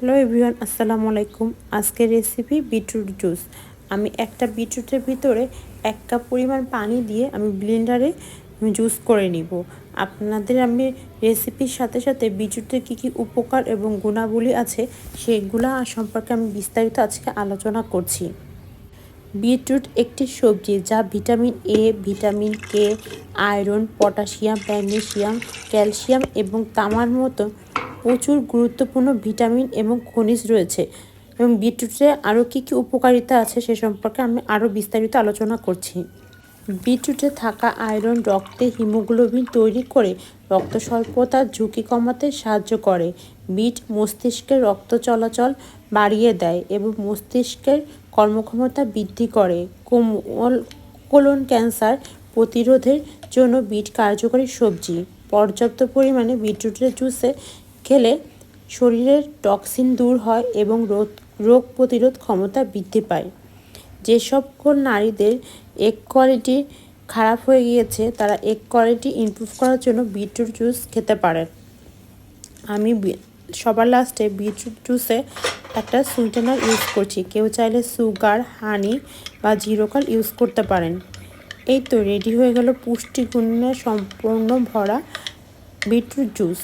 Hello everyone, আসসালামু আলাইকুম। আজকের রেসিপি বিটরুট জুস। আমি একটা বিটরুটের ভিতরে 1 কাপ পরিমাণ পানি দিয়ে আমি ব্লেন্ডারে জুস করে নিব। আপনাদের আমি রেসিপির সাথে সাথে বিটরুটের কী কী উপকার এবং গুণাবলী আছে সেগুলো সম্পর্কে আমি বিস্তারিত আজকে আলোচনা করছি। বিটরুট একটি সবজি যা vitamin A, vitamin K, iron, potassium, magnesium, calcium এবং তামার মতো প্রচুর গুরুত্বপূর্ণ ভিটামিন এবং খনিজ রয়েছে। এবং বিটরুটে আরও কী কী উপকারিতা আছে সে সম্পর্কে আমি আরও বিস্তারিত আলোচনা করছি। বিটরুটে থাকা আয়রন রক্তে হিমোগ্লোবিন তৈরি করে রক্ত স্বল্পতার ঝুঁকি কমাতে সাহায্য করে। বিট মস্তিষ্কের রক্ত চলাচল বাড়িয়ে দেয় এবং মস্তিষ্কের কর্মক্ষমতা বৃদ্ধি করে। কোলন ক্যান্সার প্রতিরোধের জন্য বিট কার্যকরী সবজি। পর্যাপ্ত পরিমাণে বিটরুটের জুসে খেলে শরীরের টক্সিন দূর হয় এবং রোগ প্রতিরোধ ক্ষমতা বৃদ্ধি পায়। যে সকল নারীদের এগ কোয়ালিটি খারাপ হয়ে গিয়েছে তারা এগ কোয়ালিটি ইমপ্রুভ করার জন্য বিটরুট জুস খেতে পারেন। আমি সবার লাস্টে বিটরুট জুসে একটা সুইটেনার ইউজ করছি। কেউ চাইলে সুগার, হানি বা জিরোকাল ইউজ করতে পারেন। এই তো রেডি হয়ে গেল পুষ্টিগুণে সম্পূর্ণ ভরা বিটরুট জুস।